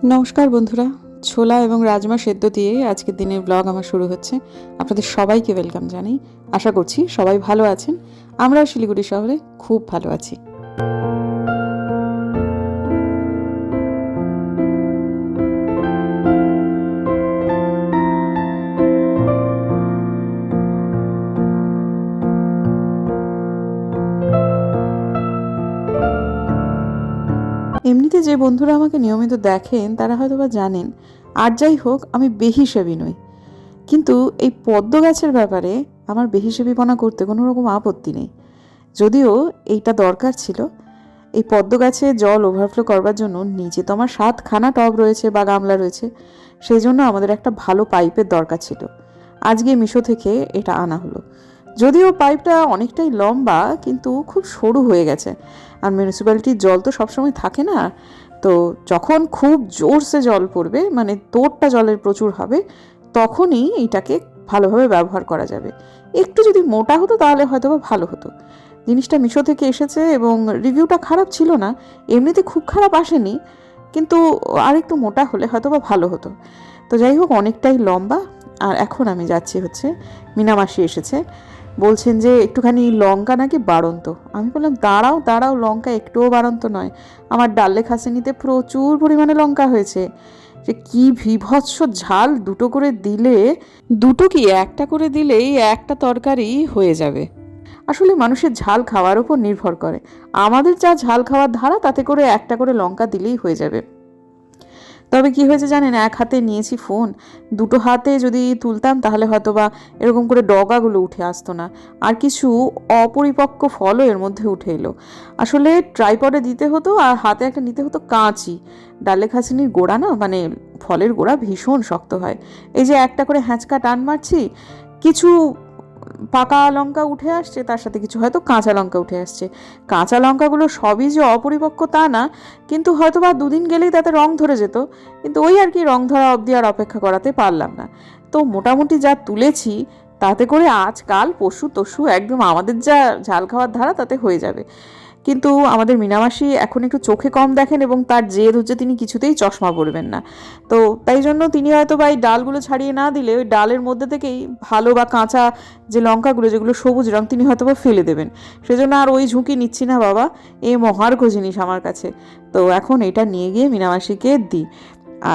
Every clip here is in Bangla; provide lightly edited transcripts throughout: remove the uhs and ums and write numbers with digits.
নমস্কার বন্ধুরা, ছোলা এবং রাজমা সেদ্ধ দিয়ে আজকের দিনের ব্লগ আমার শুরু হচ্ছে। আপনাদের সবাইকে ওয়েলকাম জানাই। আশা করছি সবাই ভালো আছেন। আমরা শিলিগুড়ি শহরে খুব ভালো আছি। এমনিতে যে বন্ধুরা আমাকে নিয়মিত দেখেন তারা হয়তো বা জানেন, আর যাই হোক আমি বেহিশেবি নই, কিন্তু এই পদ্ম গাছের ব্যাপারে আমার বেহিশেবিপনা করতে কোনো রকম আপত্তি নেই। যদিও এইটা দরকার ছিল। এই পদ্ম গাছে জল ওভারফ্লো করবার জন্য নিচে তো আমার 7খানা টব রয়েছে বা গামলা রয়েছে, সেই জন্য আমাদের একটা ভালো পাইপের দরকার ছিল। আজকে মিশো থেকে এটা আনা হলো। যদিও পাইপটা অনেকটাই লম্বা কিন্তু খুব সরু হয়ে গেছে, আর মিউনিসিপ্যালিটির জল তো সবসময় থাকে না। তো যখন খুব জোরসে জল পড়বে, মানে তোড়টা জলের প্রচুর হবে, তখনই এইটাকে ভালোভাবে ব্যবহার করা যাবে। একটু যদি মোটা হতো তাহলে হয়তো বা ভালো হতো। জিনিসটা মিশো থেকে এসেছে এবং রিভিউটা খারাপ ছিল না, এমনিতে খুব খারাপ আসেনি, কিন্তু আর একটু মোটা হলে হয়তো বা ভালো হতো। তো যাই হোক, অনেকটাই লম্বা। আর এখন আমি যাচ্ছি হচ্ছে, মিনামাসি এসেছে, বলছেন যে একটুখানি লঙ্কা নাকি বাড়ন্ত। আমি বললাম দাঁড়াও দাঁড়াও, লঙ্কা একটুও বাড়ন্ত নয়, আমার ডালে খাসিনিতে প্রচুর পরিমাণে লঙ্কা হয়েছে। যে কি বিভৎস ঝাল, দুটো করে দিলে, দুটো কি একটা করে দিলেই একটা তরকারি হয়ে যাবে। আসলে মানুষের ঝাল খাওয়ার উপর নির্ভর করে। আমাদের যা ঝাল খাওয়ার ধারা, তাতে করে একটা করে লঙ্কা দিলেই হয়ে যাবে। তবে কি হয়েছে জানেন, এক হাতে নিয়েছি ফোন, দুটো হাতে যদি তুলতাম তাহলে হয়তো বা এরকম করে ডগাগুলো উঠে আসতো না, আর কিছু অপরিপক্ক ফলও এর মধ্যে উঠে এলো। আসলে ট্রাইপডে দিতে হতো আর হাতে একটা নিতে হতো কাঁচি। ডালে খাসিনির গোড়া না, মানে ফলের গোড়া ভীষণ শক্ত হয়। এই যে একটা করে হ্যাঁচকা টান মারছি, কিছু পাকা লঙ্কা উঠে আসছে, তার সাথে কিছু হয়তো কাঁচা লঙ্কা উঠে আসছে। কাঁচা লঙ্কাগুলো সবই যে অপরিপক্ক তা না, কিন্তু হয়তো বা দুদিন গেলেই তাতে রং ধরে যেত। কিন্তু ওই আর কি, রং ধরা অবধি আর অপেক্ষা করাতে পারলাম না। তো মোটামুটি যা তুলেছি, তাতে করে আজ কাল পশু তসু একদম আমাদের যা ঝাল খাওয়ার ধারা তাতে হয়ে যাবে। কিন্তু আমাদের মিনামাসি এখন একটু চোখে কম দেখেন এবং তার জেদ হচ্ছে তিনি কিছুতেই চশমা পরবেন না। তো তাই জন্য তিনি হয়তো বা এই ডালগুলো ছাড়িয়ে না দিলে ওই ডালের মধ্যে থেকেই ভালো বা কাঁচা যে লঙ্কাগুলো, যেগুলো সবুজ রং, তিনি হয়তো বা ফেলে দেবেন। সেজন্য আর ওই ঝুঁকি নিচ্ছি না বাবা, এ মহার্ঘ জিনিস আমার কাছে। তো এখন এটা নিয়ে গিয়ে মিনামাসিকে দিই।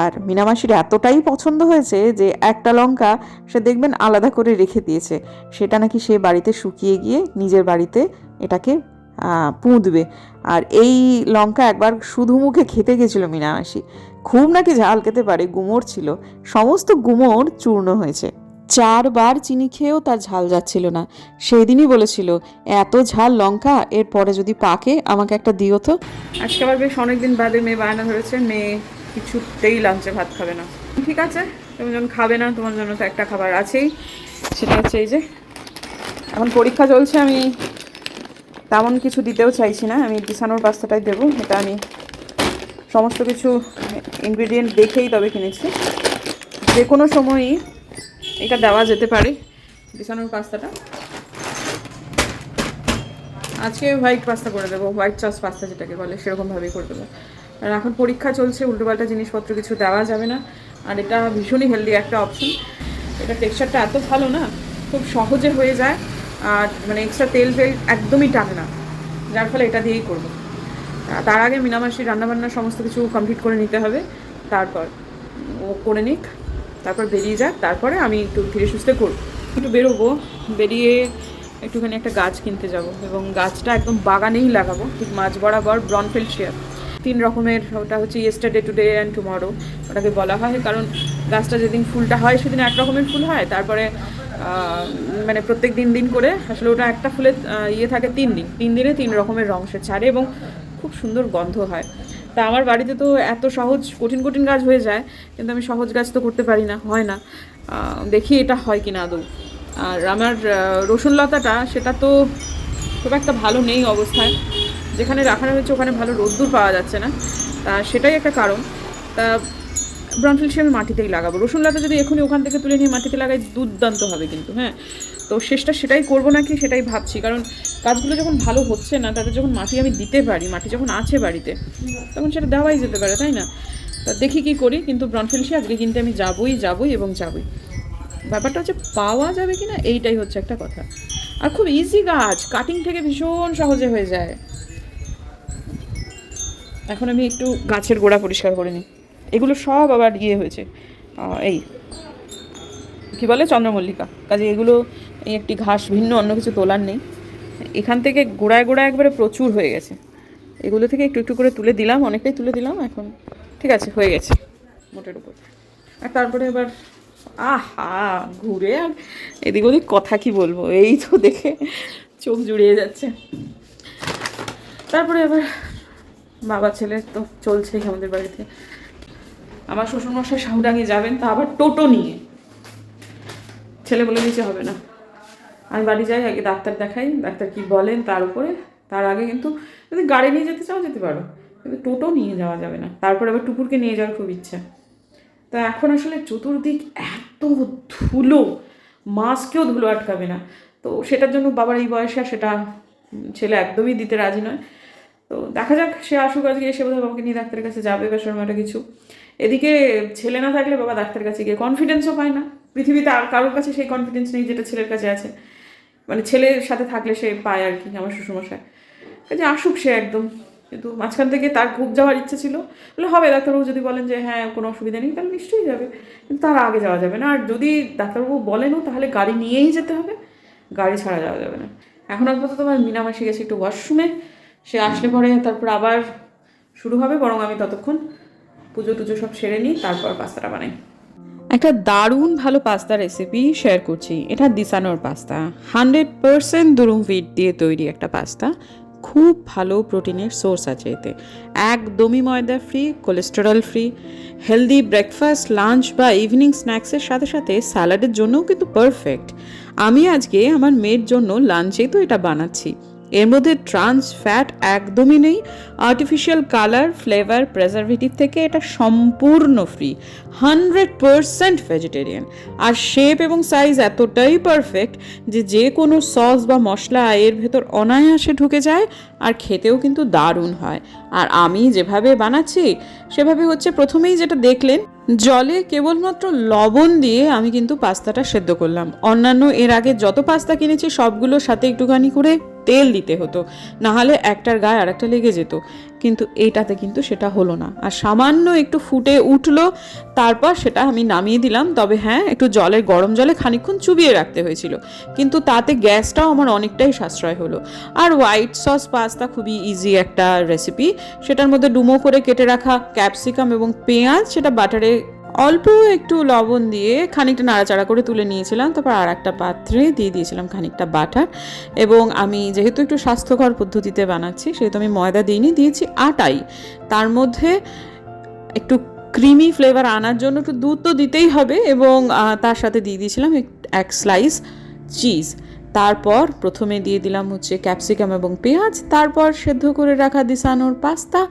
আর মিনামাসির এতটাই পছন্দ হয়েছে যে একটা লঙ্কা সে দেখবেন আলাদা করে রেখে দিয়েছে, সেটা নাকি সে বাড়িতে শুকিয়ে গিয়ে নিজের বাড়িতে এটাকে পুঁতবে। আর এই লঙ্কা একবার শুধু মুখে খেতে গেছিলো মিনামাসি, খুব নাকি ঝাল খেতে পারে, গুমোর ছিল, সমস্ত গুমোর চূর্ণ হয়েছে। 4বার চিনি খেয়েও তার ঝাল যাচ্ছিল না। সেই দিনই বলেছিল, এত ঝাল লঙ্কা, এরপরে যদি পাকে আমাকে একটা দিও তো। আজকে আবার বেশ অনেকদিন বাদে মেয়ে বায়না ধরেছে, মেয়ে কিছুতেই লাঞ্চে ভাত খাবে না। ঠিক আছে, তুমি যখন খাবে না, তোমার জন্য তো একটা খাবার আছেই, সেটা হচ্ছে এই যে, এখন পরীক্ষা চলছে, আমি তেমন কিছু দিতেও চাইছি না, আমি পিসানোর পাস্তাটাই দেবো। এটা আমি সমস্ত কিছু ইনগ্রিডিয়েন্ট দেখেই তবে কিনেছি, যে কোনো সময়ই এটা দেওয়া যেতে পারে। পিসানোর পাস্তাটা আজকে হোয়াইট পাস্তা করে দেবো, হোয়াইট সস পাস্তা যেটাকে বলে, সেরকমভাবেই করে দেবো। আর এখন পরীক্ষা চলছে, উল্টোপাল্টা জিনিসপত্র কিছু দেওয়া যাবে না। আর এটা ভীষণই হেলদি একটা অপশন। এটা টেক্সচারটা এত ভালো না, খুব সহজে হয়ে যায়, আর মানে এক্সট্রা তেল একদমই টানে না, যার ফলে এটা দিয়েই করবো। তার আগে মিনামাসির রান্নাবান্না সমস্ত কিছু কমপ্লিট করে নিতে হবে, তারপর ও করে নিক, তারপর বেরিয়ে যাক, তারপরে আমি একটু ধীরে সুস্থে করবো। একটু বেরোবো, বেরিয়ে একটুখানি একটা গাছ কিনতে যাব, এবং গাছটা একদম বাগানেই লাগাবো, ঠিক মাঝ বরাবর ব্রনফিল্ড শেয়ার। 3 রকমের, ওটা হচ্ছে ইয়েস্টারডে, টুডে অ্যান্ড টুমরো ওটাকে বলা হয়, কারণ গাছটা যেদিন ফুলটা হয় সেদিন এক রকমের ফুল হয়, তারপরে মানে প্রত্যেক দিন করে আসলে ওটা একটা ফুলের ইয়ে থাকে 3 দিন, 3 দিনে 3 রকমের রং সে ছাড়ে, এবং খুব সুন্দর গন্ধ হয়। তা আমার বাড়িতে তো এত সহজ কঠিন কঠিন গাছ হয়ে যায়, কিন্তু আমি সহজ গাছ তো করতে পারি না, হয় না। দেখি এটা হয় কি না আদৌ। আর আমার রসুন লতাটা, সেটা তো খুব একটা ভালো নেই অবস্থায়, যেখানে রাখানো হয়েছে ওখানে ভালো রোদ্দুর পাওয়া যাচ্ছে না, তা সেটাই একটা কারণ। তা ব্রনফিল্ড আমি মাটিতেই লাগাবো। রসুন লতা যদি এখনই ওখান থেকে তুলে নিয়ে মাটিতে লাগাই, দুর্দান্ত হবে কিন্তু। হ্যাঁ, তো শেষটা সেটাই করবো নাকি সেটাই ভাবছি, কারণ কাজগুলো যখন ভালো হচ্ছে না, তাদের যখন মাটি আমি দিতে পারি, মাটি যখন আছে বাড়িতে, তখন সেটা দেওয়াই যেতে পারে, তাই না? তা দেখি কি করি, কিন্তু ব্রনফেলিশি আজকে কিনতে আমি যাবই এবং যাবই। ব্যাপারটা হচ্ছে পাওয়া যাবে কি না এইটাই হচ্ছে একটা কথা। আর খুব ইজি গাছ, কাটিং থেকে ভীষণ সহজে হয়ে যায়। এখন আমি একটু গাছের গোড়া পরিষ্কার করে নিই। এগুলো সব আবার হয়েছে, এই কী বলে চন্দ্রমল্লিকা, কাজে এগুলো এই একটি ঘাস, ভিন্ন অন্য কিছু তোলার নেই। এখান থেকে গোড়ায় গোড়ায় একবারে প্রচুর হয়ে গেছে। এগুলো থেকে একটু একটু করে তুলে দিলাম, অনেকটাই তুলে দিলাম। এখন ঠিক আছে, হয়ে গেছে মোটের উপর। আর তারপরে এবার ঘুরে আর এদিক ওদিক কথা কি বলবো, এই তো দেখে চোখ জুড়িয়ে যাচ্ছে। তারপরে এবার বাবা ছেলে তো চলছেই আমাদের বাড়িতে। আমার শ্বশুরমশাই শাহুডাঙ্গি যাবেন, তা আবার টোটো নিয়ে। ছেলে বলে দিয়েছে হবে না, আমি বাড়ি যাই, আগে ডাক্তার দেখাই, ডাক্তার কি বলেন তার উপরে। তার আগে কিন্তু যদি গাড়ি নিয়ে যেতে চাও যেতে পারো, কিন্তু টোটো নিয়ে যাওয়া যাবে না। তারপর আবার টুকুরকে নিয়ে যাওয়ার খুব ইচ্ছা। তা এখন আসলে চতুর্দিক এত ধুলো, মাস্কেও ধুলো আটকাবে না। তো সেটার জন্য বাবার এই বয়সে সেটা ছেলে একদমই দিতে রাজি নয়। তো দেখা যাক, সে আসুক আজকে, এসে বোধহয় বাবাকে নিয়ে ডাক্তারের কাছে যাবে বা শর্মাটা কিছু। এদিকে ছেলে না থাকলে বাবা ডাক্তারের কাছে গিয়ে কনফিডেন্সও পায় না। পৃথিবীতে আর কারোর কাছে সেই কনফিডেন্স নেই যেটা ছেলের কাছে আছে। মানে ছেলের সাথে থাকলে সে পায় আর কি, আমার শ্বশুরমশাই। কাজে আসুক সে একদম। কিন্তু মাঝখান থেকে তার খুব যাওয়ার ইচ্ছে ছিল, বলে হবে, ডাক্তারবাবু যদি বলেন যে হ্যাঁ কোনো অসুবিধা নেই তাহলে নিশ্চয়ই যাবে, কিন্তু তার আগে যাওয়া যাবে না। আর যদি ডাক্তারবাবু বলেনও তাহলে গাড়ি নিয়েই যেতে হবে, গাড়ি ছাড়া যাওয়া যাবে না। এখন আপাতত তোমার মিনামাসি গেছে একটু ওয়াশরুমে, সে আসলে পরে তারপর আবার শুরু হবে। বরং আমি ততক্ষণ পুজো টুজো সব সেরে নিই, তারপর পাস্তাটা বানাই। একটা দারুণ ভালো পাস্তা রেসিপি শেয়ার করছি। এটা দিসানোর পাস্তা, 100% দুরুম হুইট দিয়ে তৈরি একটা পাস্তা। খুব ভালো প্রোটিনের সোর্স আছে এতে, একদমই ময়দা free, cholesterol free. Healthy breakfast, lunch বা ইভিনিং স্ন্যাক্সের সাথে সাথে স্যালাডের জন্যও কিন্তু পারফেক্ট। আমি আজকে আমার মেয়ের জন্য লাঞ্চেই তো এটা বানাচ্ছি। এর মধ্যে ট্রান্স ফ্যাট একদমই নেই, আর্টিফিশিয়াল কালার, ফ্লেভার, প্রেজারভেটিভ থেকে এটা সম্পূর্ণ ফ্রি, 100% ভেজিটেরিয়ান। আর শেপ এবং সাইজ এতটাই পারফেক্ট যে যে কোনো সস বা মশলা এর ভেতর অনায়াসে ঢুকে যায়, আর খেতেও কিন্তু দারুণ হয়। আর আমি যেভাবে বানাচ্ছি সেভাবে হচ্ছে, প্রথমেই যেটা দেখলেন, জলে কেবলমাত্র লবণ দিয়ে আমি কিন্তু পাস্তাটা সেদ্ধ করলাম। অন্যান্য এর আগে যত পাস্তা কিনেছি সবগুলোর সাথে একটুখানি করে তেল দিতে হতো, নাহলে একটার গায়ে আর একটা লেগে যেত। কিন্তু এইটাতে কিন্তু সেটা হলো না, আর সামান্য একটু ফুটে উঠলো, তারপর সেটা আমি নামিয়ে দিলাম। তবে হ্যাঁ, একটু গরম জলে খানিকক্ষণ চুবিয়ে রাখতে হয়েছিল, কিন্তু তাতে গ্যাসটাও আমার অনেকটাই সাশ্রয় হলো। আর হোয়াইট সস পাস্তা খুবই ইজি একটা রেসিপি। সেটার মধ্যে ডুমো করে কেটে রাখা ক্যাপসিকাম এবং পেঁয়াজ, সেটা বাটারে অল্প একটু লবণ দিয়ে খানিকটা নাড়াচাড়া করে তুলে নিয়েছিলাম। তারপর আর একটা পাত্রে দিয়ে দিয়েছিলাম খানিকটা বাটার। এবং আমি যেহেতু একটু স্বাস্থ্যকর পদ্ধতিতে বানাচ্ছি, সেহেতু আমি ময়দা দিইনি, দিয়েছি আটাই। তার মধ্যে একটু ক্রিমি ফ্লেভার আনার জন্য একটু দুধ তো দিতেই হবে, এবং তার সাথে দিয়ে দিয়েছিলাম এক স্লাইস চিজ। তারপর প্রথমে দিয়ে দিলাম হচ্ছে ক্যাপসিকাম এবং পেঁয়াজ, তারপর সেদ্ধ করে রাখা দিসানোর পাস্তা।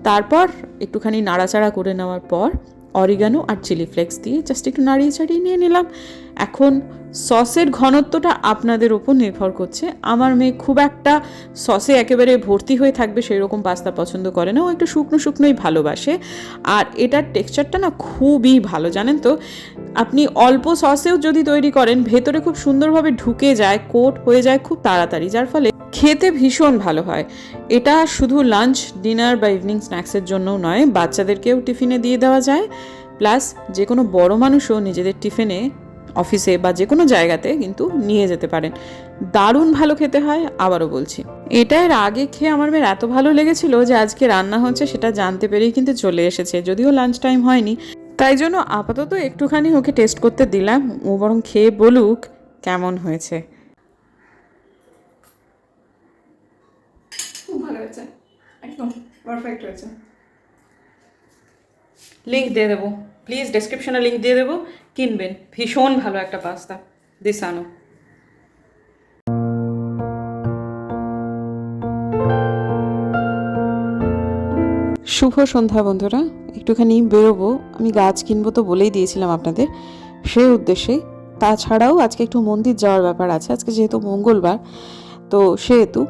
তারপর একটুখানি নাড়াচাড়া করে নেওয়ার পর অরিগানো আর চিলি ফ্লেক্স দিয়ে জাস্ট একটু নাড়িয়ে চাড়িয়ে নিয়ে নিলাম। এখন সসের ঘনত্বটা আপনাদের ওপর নির্ভর করছে। আমার মেয়ে খুব একটা সসে একেবারে ভর্তি হয়ে থাকবে সেই রকম পাস্তা পছন্দ করে না, ও একটু শুকনো শুকনোই ভালোবাসে। আর এটার টেক্সচারটা না খুবই ভালো, জানেন তো। আপনি অল্প সসেও যদি তৈরি করেন, ভেতরে খুব সুন্দরভাবে ঢুকে যায়, কোট হয়ে যায় খুব তাড়াতাড়ি, যার ফলে খেতে ভীষণ ভালো হয়। এটা শুধু লাঞ্চ, ডিনার বা ইভিনিং স্ন্যাক্সের জন্যও নয়, বাচ্চাদেরকেও টিফিনে দিয়ে দেওয়া যায়। প্লাস যে কোনো বড় মানুষও নিজেদের টিফিনে, অফিসে বা যে কোনো জায়গাতে কিন্তু নিয়ে যেতে পারেন। দারুণ ভালো খেতে হয়, আবারও বলছি। এটা এর আগে খেয়ে আমার মেয়ের এত ভালো লেগেছিল যে আজকে রান্না হচ্ছে সেটা জানতে পেরেই কিন্তু চলে এসেছে, যদিও লাঞ্চ টাইম হয়নি। তাই জন্য আপাতত একটুখানি ওকে টেস্ট করতে দিলাম, ও বরং খেয়ে বলুক কেমন হয়েছে। খুব ভালো হয়েছে, একদম পারফেক্ট হয়েছে। লিঙ্ক দিয়ে দেবো, প্লিজ ডেসক্রিপশনে লিঙ্ক দিয়ে দেবো, কিনবেন। ভীষণ ভালো একটা পাস্তা, দিসানো। শুভ সন্ধ্যা বন্ধুরা, একটুখানি বেরোবো। আমি গাছ কিনবো তো বলেই দিয়েছিলাম আপনাদের, সেই উদ্দেশ্যে। তাছাড়াও আজকে একটু মন্দির যাওয়ার ব্যাপার আছে, আজকে যেহেতু মঙ্গলবার, তো সেহেতু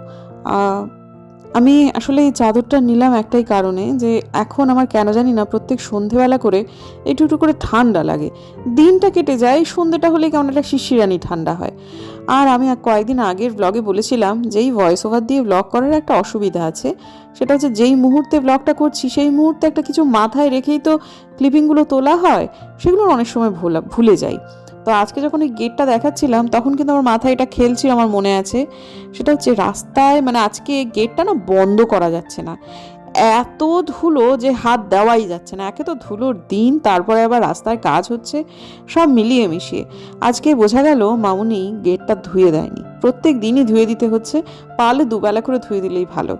আমি আসলে এই চাদরটা নিলাম একটাই কারণে, যে এখন আমার কেন জানি না প্রত্যেক সন্ধেবেলা করে একটু একটু করে ঠান্ডা লাগে। দিনটা কেটে যায়, সন্ধেটা হলে কেমন একটা শিশিরানি ঠান্ডা হয়। আর আমি কয়েকদিন আগের ব্লগে বলেছিলাম যে এই ভয়েস ওভার দিয়ে ব্লগ করার একটা অসুবিধা আছে, সেটা হচ্ছে যেই মুহূর্তে ব্লগটা করছি সেই মুহূর্তে একটা কিছু মাথায় রেখেই তো ক্লিপিংগুলো তোলা হয়, সেগুলো অনেক সময় ভুলে যাই। তো আজকে যখন এই গেটটা দেখাচ্ছিলাম তখন কিন্তু আমার মাথায় এটা খেলছিল, আমার মনে আছে। সেটা হচ্ছে রাস্তায়, মানে আজকে গেটটা না বন্ধ করা যাচ্ছে না, এত ধুলো যে হাত দেওয়াই যাচ্ছে না। একে তো ধুলোর দিন, তারপরে আবার রাস্তায় কাজ হচ্ছে, সব মিলিয়ে মিশিয়ে আজকে বোঝা গেল মামুনি গেটটা ধুয়ে দেয়নি। প্রত্যেক দিনই ধুয়ে দিতে হচ্ছে, পারলে দুবেলা করে ধুয়ে দিলেই ভালো।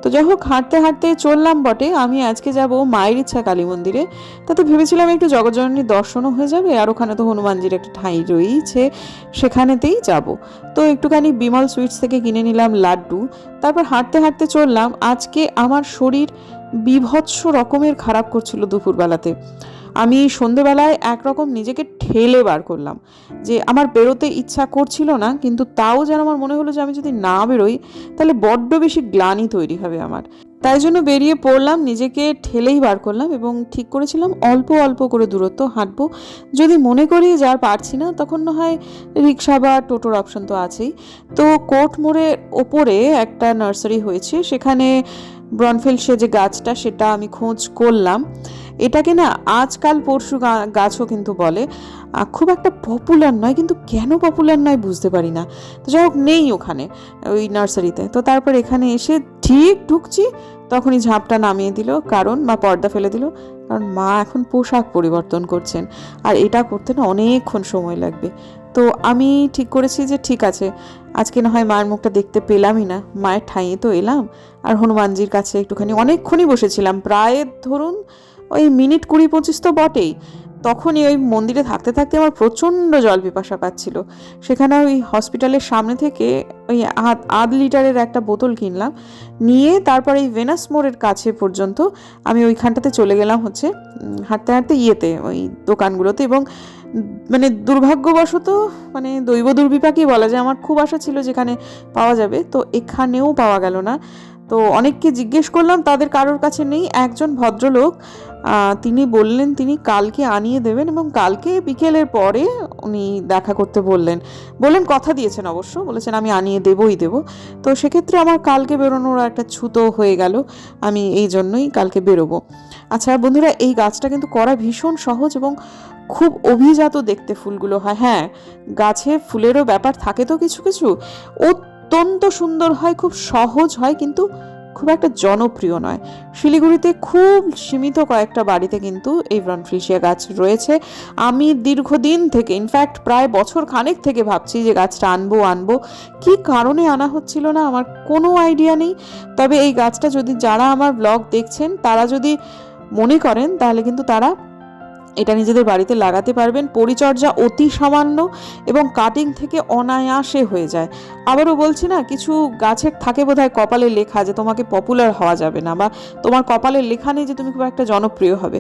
তো যাই হোক, হাঁটতে হাঁটতে চললাম বটে। আমি আজকে যাব মায়ের ইচ্ছা কালী মন্দিরে। তাতে ভেবেছিলাম একটু জগজ্জননীর দর্শনও হয়ে যাবে, আর ওখানে তো হনুমানজির একটা ঠাঁই রয়েছে, সেখানেতেই যাব। তো একটুখানি বিমল সুইটস থেকে কিনে নিলাম লাড্ডু। তারপর হাঁটতে হাঁটতে চললাম। আজকে আমার শরীর বীভৎস রকমের খারাপ করছিল দুপুরবেলাতে। আমি সন্ধেবেলায় একরকম নিজেকে ঠেলে বার করলাম, যে আমার বেরোতে ইচ্ছা করছিল না, কিন্তু তাও যেন আমার মনে হলো যে আমি যদি না বেরোই তাহলে বড্ড বেশি গ্লানি তৈরি হবে আমার। তাই জন্য বেরিয়ে পড়লাম, নিজেকে ঠেলেই বার করলাম এবং ঠিক করেছিলাম অল্প অল্প করে দূরত্ব হাঁটবো। যদি মনে করি যে আর পারছি না, তখন না হয় রিক্সা বা টোটোর অপশন তো আছেই। তো কোর্ট মোড়ের ওপরে একটা নার্সারি হয়েছে, সেখানে ব্রনফিল্ড যে গাছটা, সেটা আমি খোঁজ করলাম। এটাকে না আজকাল পরশু গাছও কিন্তু বলে। খুব একটা পপুলার নয়, কিন্তু কেন পপুলার নয় বুঝতে পারি না। তো যাই হোক, নেই ওখানে ওই নার্সারিতে। তো তারপর এখানে এসে ঠিক ঢুকছি, তখনই ঝাঁপটা নামিয়ে দিল, কারণ মা পর্দা ফেলে দিল, কারণ মা এখন পোশাক পরিবর্তন করছেন, আর এটা করতে না অনেকক্ষণ সময় লাগবে। তো আমি ঠিক করেছি যে ঠিক আছে, আজকে না হয় মায়ের মুখটা দেখতে পেলামই না, মায়ের ঠাঁইয়ে তো এলাম। আর হনুমানজির কাছে একটুখানি অনেকক্ষণই বসেছিলাম, প্রায় ধরুন ওই মিনিট 20-25 তো বটেই। তখনই ওই মন্দিরে থাকতে থাকতে আমার প্রচণ্ড জল পিপাসা পাচ্ছিল। সেখানে ওই হসপিটালের সামনে থেকে ওই আধ লিটারের একটা বোতল কিনলাম, নিয়ে তারপর এই ভেনাস মোড়ের কাছে পর্যন্ত আমি ওইখানটাতে চলে গেলাম, হচ্ছে হাঁটতে হাঁটতে ওই দোকানগুলোতে। এবং মানে দুর্ভাগ্যবশত, মানে দৈব দুর্বিপাকই বলা যায়, আমার খুব আশা ছিল যেখানে পাওয়া যাবে, তো এখানেও পাওয়া গেল না। তো অনেককে জিজ্ঞেস করলাম, তাদের কারোর কাছে নেই। একজন ভদ্রলোক তিনি বললেন তিনি কালকে আনিয়ে দেবেন, এবং কালকে বিকেলের পরে উনি দেখা করতে বললেন কথা দিয়েছেন অবশ্য, বলেছেন আমি আনিয়ে দেবই দেব। তো সেক্ষেত্রে আমার কালকে বেরোনোর একটা ছুতো হয়ে গেল, আমি এই জন্যই কালকে বেরোবো। আচ্ছা বন্ধুরা, এই গাছটা কিন্তু করা ভীষণ সহজ এবং খুব অভিজাত দেখতে ফুলগুলো হয়। হ্যাঁ, গাছে ফুলেরও ব্যাপার থাকে তো কিছু কিছু, অত্যন্ত সুন্দর হয়, খুব সহজ হয়, কিন্তু খুব একটা জনপ্রিয় নয়। শিলিগুড়িতে খুব সীমিত কয়েকটা বাড়িতে কিন্তু এই ব্রনফিল্ডিয়া গাছ রয়েছে। আমি দীর্ঘদিন থেকে, ইনফ্যাক্ট প্রায় বছর খানেক থেকে ভাবছি যে গাছটা আনবো। কি কারণে আনা হচ্ছিল না আমার কোনো আইডিয়া নেই। তবে এই গাছটা যদি, যারা আমার ব্লগ দেখছেন তারা যদি মনে করেন, তাহলে কিন্তু তারা এটা নিজেদের বাড়িতে লাগাতে পারবেন। পরিচর্যা অতি সামান্য এবং কাটিং থেকে অনায়াসে হয়ে যায়। আবারও বলছি না, কিছু গাছের থাকে বোধহয় কপালে লেখা যে তোমাকে পপুলার হওয়া যাবে না, বা তোমার কপালে লেখা নেই যে তুমি খুব একটা জনপ্রিয় হবে।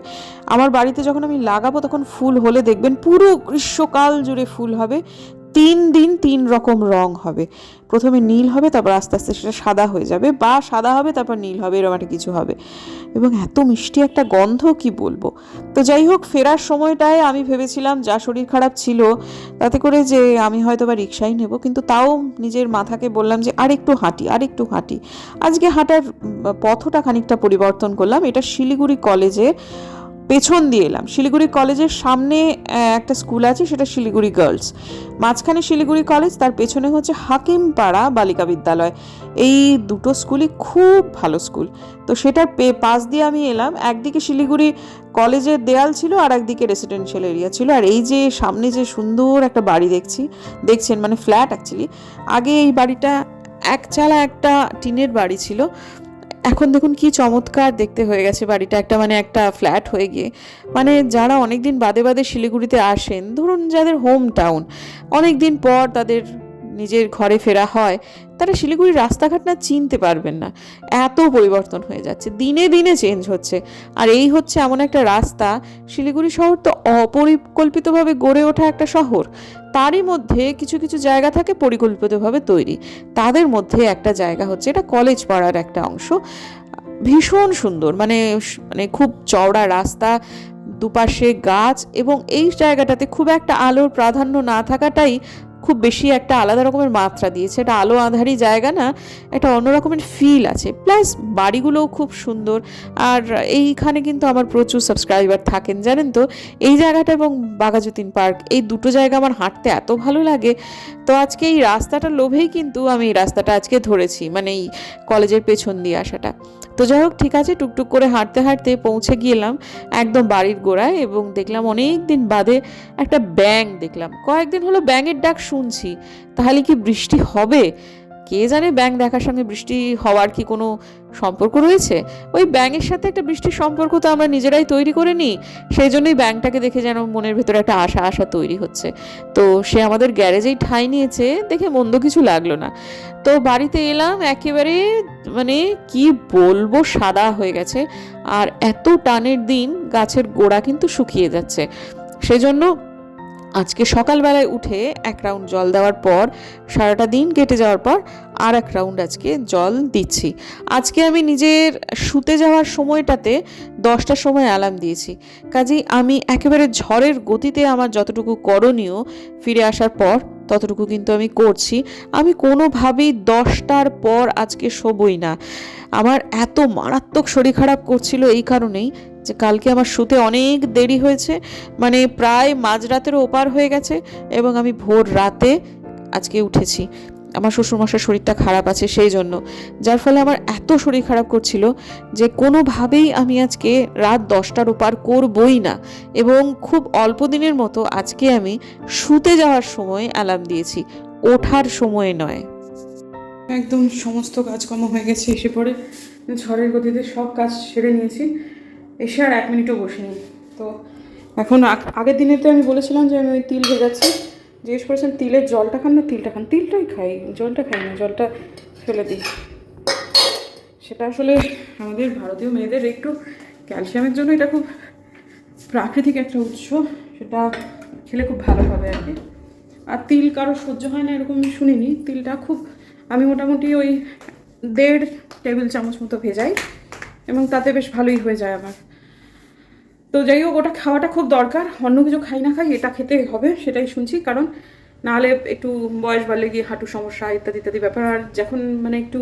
আমার বাড়িতে যখন আমি লাগাবো তখন ফুল হলে দেখবেন পুরো গ্রীষ্মকাল জুড়ে ফুল হবে। 3 দিন 3 রকম রং হবে। প্রথমে নীল হবে, তারপর আস্তে আস্তে সেটা সাদা হয়ে যাবে, বা সাদা হবে তারপর নীল হবে, এরকম একটা কিছু হবে। এবং এত মিষ্টি একটা গন্ধ, কি বলবো। তো যাই হোক, ফেরার সময়টায় আমি ভেবেছিলাম যা শরীর খারাপ ছিল তাতে করে যে আমি হয়তো বা রিক্সাই নেব, কিন্তু তাও নিজের মাথাকে বললাম যে আরেকটু হাঁটি। আজকে হাঁটার পথটা খানিকটা পরিবর্তন করলাম। এটা শিলিগুড়ি কলেজের পেছন দিয়ে এলাম। শিলিগুড়ি কলেজের সামনে একটা স্কুল আছে, সেটা শিলিগুড়ি গার্লস, মাঝখানে শিলিগুড়ি কলেজ, তার পেছনে হচ্ছে হাকিমপাড়া বালিকা বিদ্যালয়। এই দুটো স্কুলই খুব ভালো স্কুল। তো সেটার পাশ দিয়ে আমি এলাম। একদিকে শিলিগুড়ি কলেজের দেয়াল ছিল, আর একদিকে রেসিডেন্সিয়াল এরিয়া ছিল। আর এই যে সামনে যে সুন্দর একটা বাড়ি দেখছেন, মানে ফ্ল্যাট অ্যাকচুয়ালি। আগে এই বাড়িটা একচালা একটা টিনের বাড়ি ছিল, এখন দেখুন কি চমৎকার দেখতে হয়ে গেছে বাড়িটা, একটা ফ্ল্যাট হয়ে গিয়ে। মানে যারা অনেকদিন বাদে শিলিগুড়িতে আসেন, ধরুন যাদের হোম টাউন, অনেক দিন পর তাদের নিজের ঘরে ফেরা হয়, তারা শিলিগুড়ির রাস্তাঘাট না চিনতে পারবেন না, এত পরিবর্তন হয়ে যাচ্ছে, দিনে দিনে চেঞ্জ হচ্ছে। আর এই হচ্ছে এমন একটা রাস্তা, শিলিগুড়ি শহর তো অপরিকল্পিতভাবে গড়ে ওঠা একটা শহর, তারই মধ্যে কিছু কিছু জায়গা থাকে পরিকল্পিতভাবে তৈরি। তাদের মধ্যে একটা জায়গা হচ্ছে, এটা কলেজ পাড়ার একটা অংশ, ভীষণ সুন্দর, মানে মানে খুব চওড়া রাস্তা, দুপাশে গাছ, এবং এই জায়গাটাতে খুব একটা আলোর প্রাধান্য না থাকাটাই খুব বেশি একটা আলাদা রকমের মাত্রা দিয়েছে। এটা আলো আঁধারি জায়গা না, এটা অন্য রকমের ফিল আছে, প্লাস বাড়িগুলোও খুব সুন্দর। আর এইখানে কিন্তু আমার প্রচুর সাবস্ক্রাইবার থাকেন জানেন তো। এই জায়গাটা এবং বাঘাযতীন পার্ক, এই দুটো জায়গা আমার হাঁটতে এত ভালো লাগে। তো আজকে এই রাস্তাটার লোভেই কিন্তু আমি এই রাস্তাটা আজকে ধরেছি, মানে এই কলেজের পেছন দিয়ে আসাটা। তো যাই হোক, ঠিক আছে, টুকটুক করে হাঁটতে হাঁটতে পৌঁছে গেলাম একদম বাড়ির গোড়ায়, এবং দেখলাম অনেক দিন বাদে একটা ব্যাঙ দেখলাম। কয়েকদিন হলো ব্যাঙের ডাক শুনছি, তাহলে কি বৃষ্টি হবে? কে জানে ব্যাঙ দেখার সঙ্গে বৃষ্টি হওয়ার কি কোনো সম্পর্ক রয়েছে? ওই ব্যাঙের সাথে একটা বৃষ্টির সম্পর্ক তো আমরা নিজেরাই তৈরি করে নিই। সেই জন্যই ব্যাঙটাকে দেখে যেন মনের ভেতরে একটা আশা আশা তৈরি হচ্ছে। তো সে আমাদের গ্যারেজেই ঠাঁই নিয়েছে, দেখে মন্দ কিছু লাগলো না। তো বাড়িতে এলাম, একেবারে মানে কি বলবো, সাদা হয়ে গেছে। আর এত টানের দিন, গাছের গোড়া কিন্তু শুকিয়ে যাচ্ছে। সেজন্য আজকে সকালবেলায় উঠে এক রাউন্ড জল দেওয়ার পর, সারাটা দিন কেটে যাওয়ার পর আর এক রাউন্ড আজকে জল দিচ্ছি। আজকে আমি নিজের শুতে যাওয়ার সময়টাতে 10টার সময় অ্যালার্ম দিয়েছি। কাজেই আমি একেবারে ঝড়ের গতিতে আমার যতটুকু করণীয় ফিরে আসার পর ততটুকু কিন্তু আমি করছি। আমি কোনোভাবেই 10টার পর আজকে শোবই না। আমার এত মারাত্মক শরীর খারাপ করছিল এই কারণেই যে কালকে আমার শুতে অনেক দেরি হয়েছে, মানে প্রায় মাঝরাতেরও ওপার হয়ে গেছে, এবং আমি ভোর রাতে আজকে উঠেছি। আমার শ্বশুরমশার শরীরটা খারাপ আছে সেই জন্য, যার ফলে আমার এত শরীর খারাপ করছিল যে কোনোভাবেই আমি আজকে রাত 10টার ওপার করবই না। এবং খুব অল্প দিনের মতো আজকে আমি শুতে যাওয়ার সময় অ্যালার্ম দিয়েছি, ওঠার সময় নয়। একদম সমস্ত কাজকর্ম হয়ে গেছে, এসে পড়ে ঝড়ের গতিতে সব কাজ সেরে নিয়েছি, এসে আর 1 মিনিটও বসিনি। তো এখন আগের দিনে তো আমি বলেছিলাম যে আমি ওই তিল ভেজাচ্ছি, জিজ্ঞেস করেছেন তিলের জলটা খান না তিলটা খান। তিলটাই খাই, জলটা খাই না, জলটা ফেলে দিই। সেটা আসলে আমাদের ভারতীয় মেয়েদের একটু ক্যালসিয়ামের জন্য এটা খুব প্রাকৃতিক একটা উৎস, সেটা খেলে খুব ভালো হবে আর কি। আর তিল কারো সহ্য হয় না এরকম আমি শুনিনি। তিলটা খুব, আমি মোটামুটি ওই 1.5 টেবিল চামচ মতো ভেজাই, এবং তাতে বেশ ভালোই হয়ে যায় আমার। তো যাই হোক, ওটা খাওয়াটা খুব দরকার। অন্য কিছু খাই না খাই, এটা খেতে হবে সেটাই শুনছি, কারণ নাহলে একটু বয়স বাড়লে গিয়ে হাঁটু সমস্যা ইত্যাদি ইত্যাদি ব্যাপার। আর যখন মানে একটু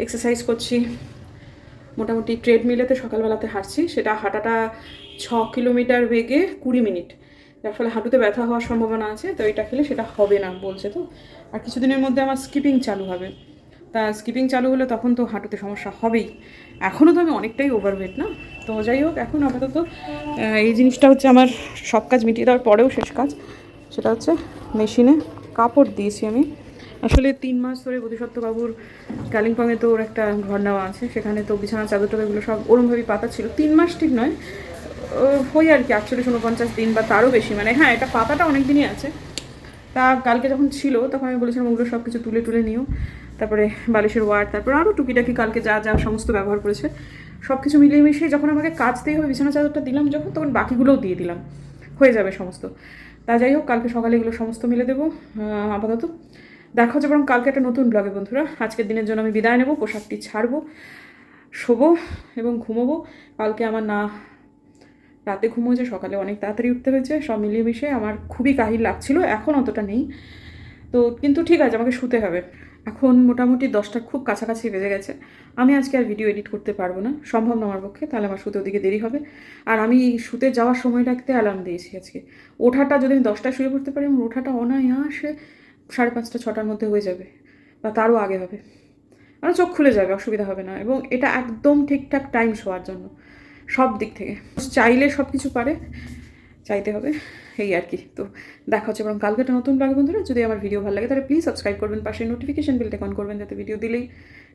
এক্সারসাইজ করছি, মোটামুটি ট্রেডমিলেতে সকালবেলাতে হাঁটছি, সেটা হাঁটাটা 6 কিলোমিটার বেগে 20 মিনিট, যার ফলে হাঁটুতে ব্যথা হওয়ার সম্ভাবনা আছে। তো এটা খেলে সেটা হবে না বলছে। তো আর কিছুদিনের মধ্যে আমার স্কিপিং চালু হবে। তা স্কিপিং চালু হলে তখন তো হাঁটুতে সমস্যা হবেই। এখনও তো আমি অনেকটাই ওভারওয়েট না। তো যাই হোক, এখন আপাতত এই জিনিসটা হচ্ছে আমার সব কাজ মিটিয়ে দেওয়ার পরেও শেষ কাজ, সেটা হচ্ছে মেশিনে কাপড় দিয়েছি আমি। আসলে 3 মাস ধরে বোধিসত্ত্ববাবুর কালিম্পংয়ে তো ওর একটা ঘর নেওয়া আছে, সেখানে তো বিছানা চাদর টাদরগুলো সব ওরমভাবেই পাতা ছিল। 3 মাস ঠিক নয়, ওই আর কি 48-49 দিন বা তারও বেশি, মানে হ্যাঁ, এটা পাতাটা অনেক দিনই আছে। তা কালকে যখন ছিল তখন আমি বলেছিলাম ওগুলো সব কিছু তুলে তুলে নিও, তারপরে বালিশের ওয়ার, তারপরে আরও টুকিটাকি কালকে যা যা সমস্ত ব্যবহার করেছে সব কিছু মিলিয়ে মিশিয়ে যখন আমাকে কাচতেই হবে বিছানা চাদরটা দিলাম যখন, তখন বাকিগুলোও দিয়ে দিলাম, হয়ে যাবে সমস্ত। তা যাই হোক, কালকে সকালে এগুলো সমস্ত মিলে দেবো। আপাতত দেখা হচ্ছে বরং কালকে একটা নতুন ব্লগে বন্ধুরা। আজকের দিনের জন্য আমি বিদায় নেবো, পোশাকটি ছাড়বো, শোবো এবং ঘুমোবো। কালকে আমার না রাতে ঘুম হয়েছে, সকালে অনেক তাড়াতাড়ি উঠতে হয়েছে, সব মিলিয়ে মিশিয়ে আমার খুবই কাহিল লাগছিল। এখন অতটা নেই তো, কিন্তু ঠিক আছে, আমাকে শুতে হবে। এখন মোটামুটি 10টার খুব কাছাকাছি বেজে গেছে। আমি আজকে আর ভিডিও এডিট করতে পারবো না, সম্ভব না আমার পক্ষে, তাহলে আমার শুতে ওদিকে দেরি হবে। আর আমি শুতে যাওয়ার সময়টাতে অ্যালার্ম দিয়েছি আজকে। ওঠাটা যদি আমি 10টায় শুয়ে পড়তে পারি, আমার ওঠাটা অনায়াসে 5:30-6টার মধ্যে হয়ে যাবে, বা তারও আগে হবে। আমার চোখ খুলে যাবে, অসুবিধা হবে না। এবং এটা একদম ঠিকঠাক টাইম শোয়ার জন্য সব দিক থেকে। চাইলে সব কিছু পারে, চাইতে হবে, এই আর কি। তো দেখা হচ্ছে বরং কালকে একটা নতুন ব্লগে বন্ধুরা। যদি আমার ভিডিও ভালো লাগে তাহলে প্লিজ সাবস্ক্রাইব করবেন, পাশে নোটিফিকেশন বেলটা অন করবেন, যাতে ভিডিও দিলেই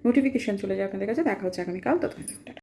নোটিফিকেশন চলে যায় আপনাদের কাছে। দেখা হচ্ছে আগামীকাল, ততক্ষণ।